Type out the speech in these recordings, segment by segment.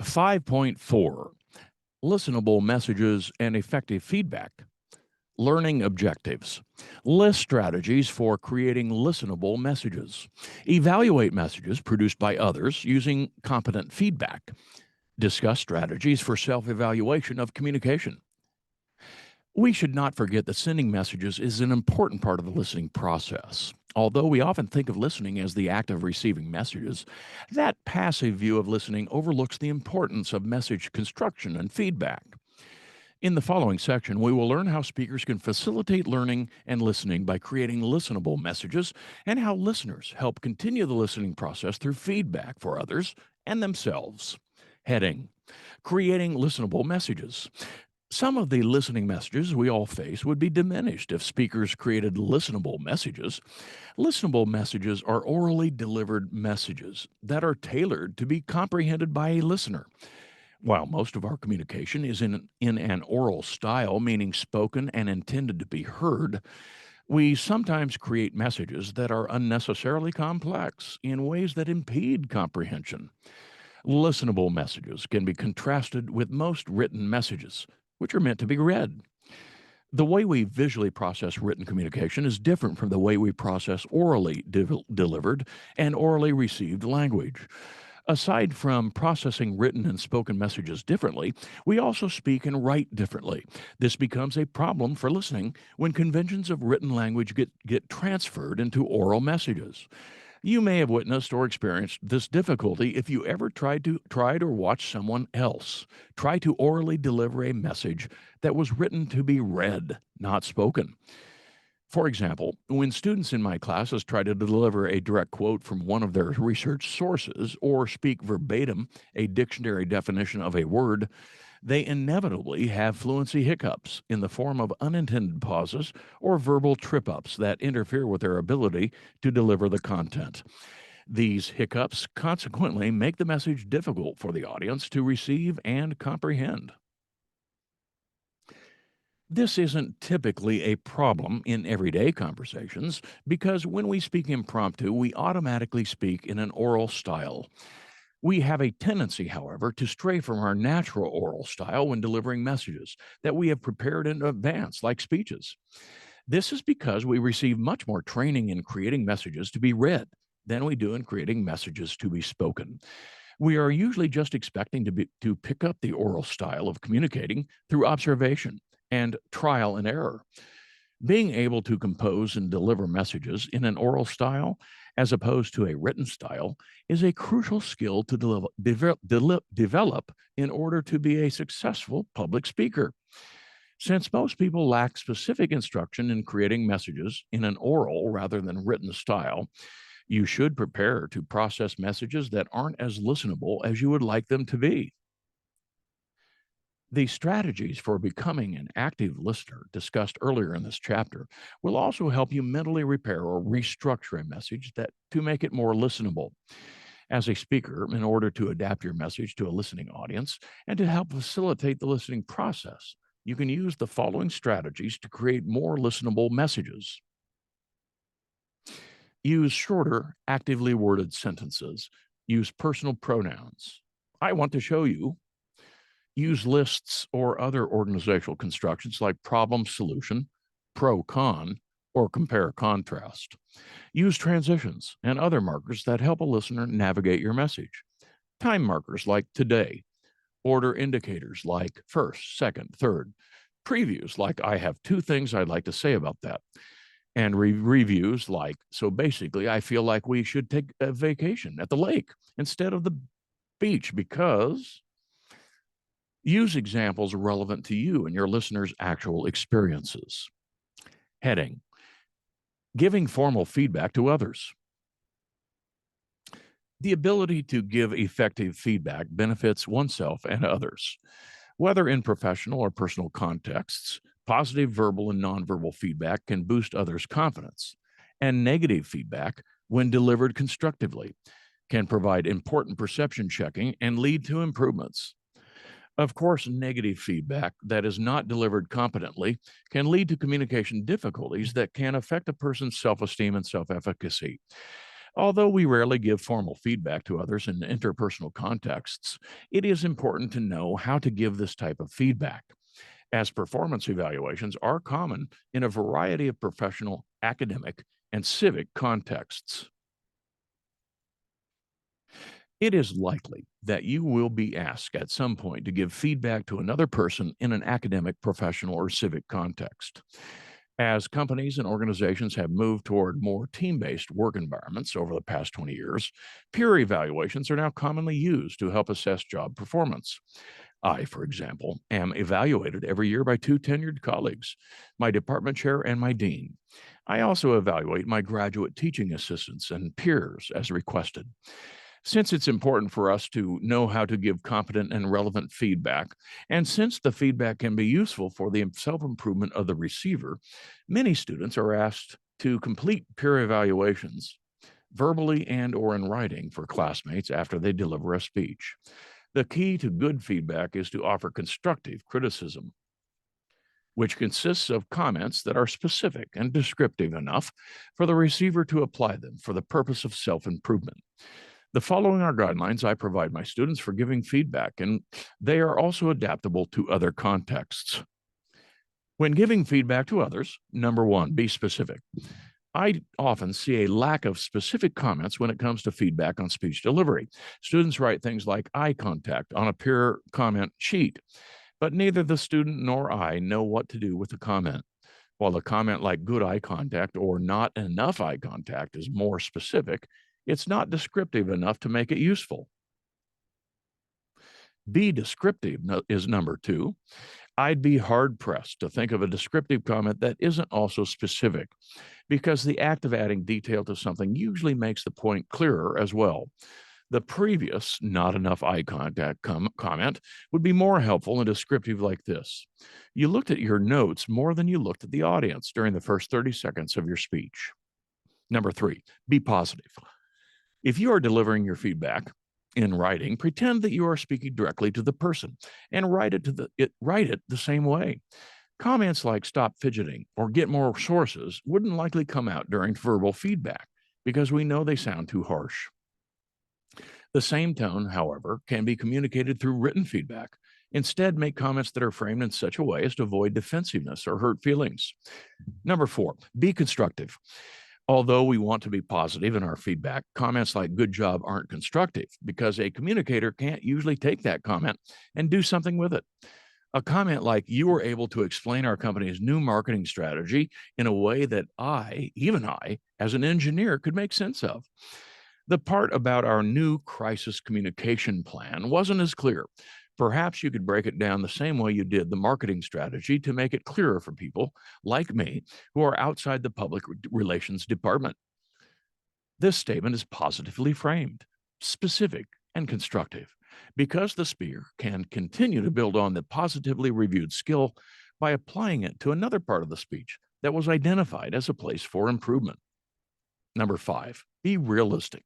5.4 Listenable Messages and Effective Feedback. Learning objectives. List strategies for creating listenable messages. Evaluate messages produced by others using competent feedback. Discuss strategies for self evaluation of communication. We should not forget that sending messages is an important part of the listening process. Although we often think of listening as the act of receiving messages, that passive view of listening overlooks the importance of message construction and feedback. In the following section, we will learn how speakers can facilitate learning and listening by creating listenable messages and how listeners help continue the listening process through feedback for others and themselves. Heading: Creating listenable messages. Some of the listening messages we all face would be diminished if speakers created listenable messages. Listenable messages are orally delivered messages that are tailored to be comprehended by a listener. While most of our communication is in an oral style, meaning spoken and intended to be heard, we sometimes create messages that are unnecessarily complex in ways that impede comprehension. Listenable messages can be contrasted with most written messages, which are meant to be read. The way we visually process written communication is different from the way we process orally delivered and orally received language. Aside from processing written and spoken messages differently, we also speak and write differently. This becomes a problem for listening when conventions of written language get transferred into oral messages. You may have witnessed or experienced this difficulty if you ever tried or watched someone else try to orally deliver a message that was written to be read, not spoken. For example, when students in my classes try to deliver a direct quote from one of their research sources or speak verbatim a dictionary definition of a word, they inevitably have fluency hiccups in the form of unintended pauses or verbal trip ups that interfere with their ability to deliver the content. These hiccups consequently make the message difficult for the audience to receive and comprehend. This isn't typically a problem in everyday conversations because when we speak impromptu, we automatically speak in an oral style. We have a tendency, however, to stray from our natural oral style when delivering messages that we have prepared in advance, like speeches. This is because we receive much more training in creating messages to be read than we do in creating messages to be spoken. We are usually just expecting to pick up the oral style of communicating through observation and trial and error. Being able to compose and deliver messages in an oral style as opposed to a written style is a crucial skill to develop in order to be a successful public speaker. Since most people lack specific instruction in creating messages in an oral rather than written style, you should prepare to process messages that aren't as listenable as you would like them to be. The strategies for becoming an active listener discussed earlier in this chapter will also help you mentally repair or restructure a message that to make it more listenable. As a speaker, in order to adapt your message to a listening audience and to help facilitate the listening process, you can use the following strategies to create more listenable messages. Use shorter, actively worded sentences. Use personal pronouns. I want to show you. Use lists or other organizational constructions like problem solution, pro con, or compare contrast. Use transitions and other markers that help a listener navigate your message. Time markers like today, order indicators like first, second, third, previews like I have two things I'd like to say about that, and reviews like so basically I feel like we should take a vacation at the lake instead of the beach because. Use examples relevant to you and your listeners' actual experiences. Heading: Giving formal feedback to others. The ability to give effective feedback benefits oneself and others. Whether in professional or personal contexts, positive verbal and nonverbal feedback can boost others' confidence, and negative feedback, when delivered constructively, can provide important perception checking and lead to improvements. Of course, negative feedback that is not delivered competently can lead to communication difficulties that can affect a person's self esteem and self efficacy. Although we rarely give formal feedback to others in interpersonal contexts, it is important to know how to give this type of feedback, as performance evaluations are common in a variety of professional, academic, and civic contexts. It is likely that you will be asked at some point to give feedback to another person in an academic, professional, or civic context. As companies and organizations have moved toward more team based work environments over the past 20 years, peer evaluations are now commonly used to help assess job performance. I, for example, am evaluated every year by two tenured colleagues, my department chair and my dean. I also evaluate my graduate teaching assistants and peers as requested. Since it's important for us to know how to give competent and relevant feedback, and since the feedback can be useful for the self improvement of the receiver, many students are asked to complete peer evaluations verbally and/or in writing for classmates after they deliver a speech. The key to good feedback is to offer constructive criticism, which consists of comments that are specific and descriptive enough for the receiver to apply them for the purpose of self improvement. The following are guidelines I provide my students for giving feedback, and they are also adaptable to other contexts. When giving feedback to others, number one, be specific. I often see a lack of specific comments when it comes to feedback on speech delivery. Students write things like eye contact on a peer comment sheet, but neither the student nor I know what to do with the comment. While a comment like good eye contact or not enough eye contact is more specific, it's not descriptive enough to make it useful. Be descriptive is number two. I'd be hard pressed to think of a descriptive comment that isn't also specific, because the act of adding detail to something usually makes the point clearer as well. The previous not enough eye contact comment would be more helpful and descriptive like this: you looked at your notes more than you looked at the audience during the first 30 seconds of your speech. Number three, be positive. If you are delivering your feedback in writing, pretend that you are speaking directly to the person and write it the same way. Comments like stop fidgeting or get more sources wouldn't likely come out during verbal feedback because we know they sound too harsh. The same tone, however, can be communicated through written feedback. Instead, make comments that are framed in such a way as to avoid defensiveness or hurt feelings. Number four, be constructive. Although we want to be positive in our feedback, comments like good job aren't constructive because a communicator can't usually take that comment and do something with it. A comment like you were able to explain our company's new marketing strategy in a way that even I, as an engineer, could make sense of. The part about our new crisis communication plan wasn't as clear. Perhaps you could break it down the same way you did the marketing strategy to make it clearer for people like me who are outside the public relations department. This statement is positively framed, specific, and constructive because the speaker can continue to build on the positively reviewed skill by applying it to another part of the speech that was identified as a place for improvement. Number five, be realistic.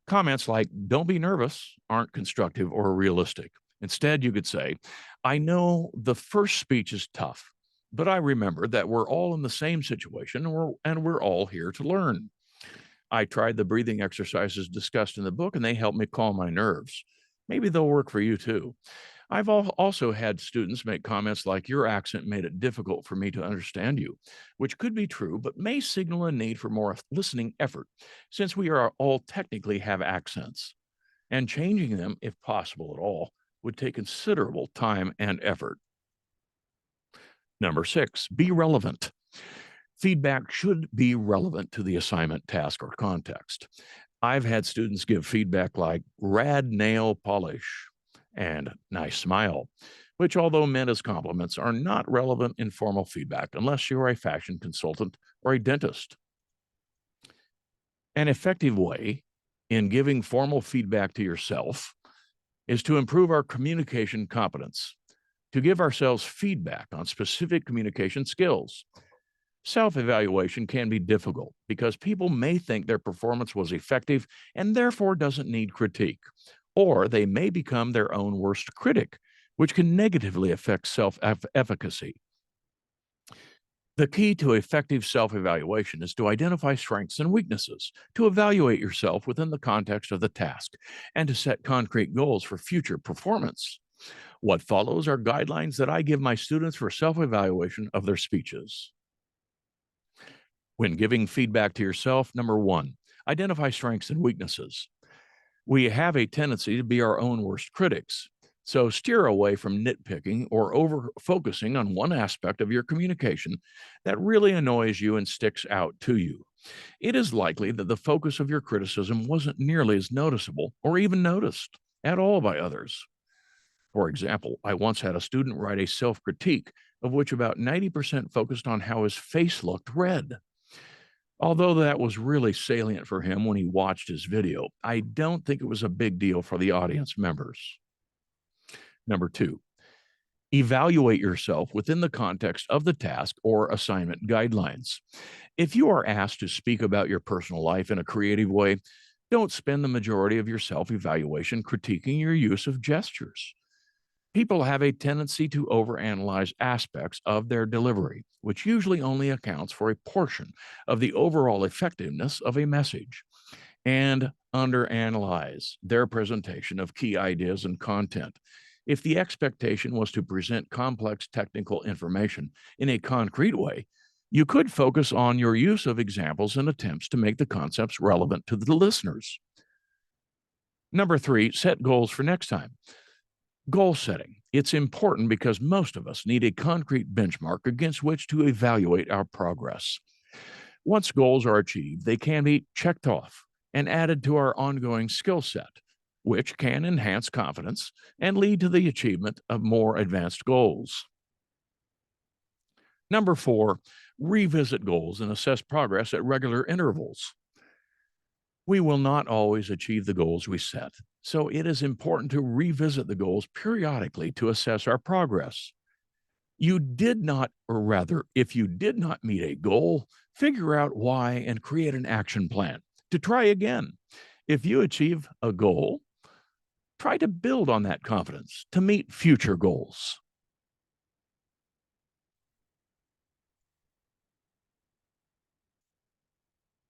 Comments like, don't be nervous, aren't constructive or realistic. Instead, you could say, I know the first speech is tough, but I remember that we're all in the same situation and we're all here to learn. I tried the breathing exercises discussed in the book and they helped me calm my nerves. Maybe they'll work for you too. I've also had students make comments like, your accent made it difficult for me to understand you, which could be true, but may signal a need for more listening effort, since we are all technically have accents. And changing them, if possible at all, would take considerable time and effort. Number six, be relevant. Feedback should be relevant to the assignment, task, or context. I've had students give feedback like rad nail polish and nice smile, which, although meant as compliments, are not relevant in formal feedback unless you're a fashion consultant or a dentist. An effective way in giving formal feedback to yourself is to improve our communication competence, to give ourselves feedback on specific communication skills. Self-evaluation can be difficult because people may think their performance was effective and therefore doesn't need critique, or they may become their own worst critic, which can negatively affect self-efficacy. The key to effective self evaluation is to identify strengths and weaknesses, to evaluate yourself within the context of the task, and to set concrete goals for future performance. What follows are guidelines that I give my students for self evaluation of their speeches. When giving feedback to yourself, number one, identify strengths and weaknesses. We have a tendency to be our own worst critics. So steer away from nitpicking or over focusing on one aspect of your communication that really annoys you and sticks out to you. It is likely that the focus of your criticism wasn't nearly as noticeable or even noticed at all by others. For example, I once had a student write a self critique of which about 90% focused on how his face looked red. Although that was really salient for him when he watched his video, I don't think it was a big deal for the audience members. Number two, evaluate yourself within the context of the task or assignment guidelines. If you are asked to speak about your personal life in a creative way, don't spend the majority of your self evaluation critiquing your use of gestures. People have a tendency to overanalyze aspects of their delivery, which usually only accounts for a portion of the overall effectiveness of a message, and underanalyze their presentation of key ideas and content. If the expectation was to present complex technical information in a concrete way, you could focus on your use of examples and attempts to make the concepts relevant to the listeners. Number three, set goals for next time. Goal setting. It's important because most of us need a concrete benchmark against which to evaluate our progress. Once goals are achieved, they can be checked off and added to our ongoing skill set, which can enhance confidence and lead to the achievement of more advanced goals. Number four, revisit goals and assess progress at regular intervals. We will not always achieve the goals we set, so it is important to revisit the goals periodically to assess our progress. You did not, or rather, if you did not meet a goal, figure out why and create an action plan to try again. If you achieve a goal, try to build on that confidence to meet future goals.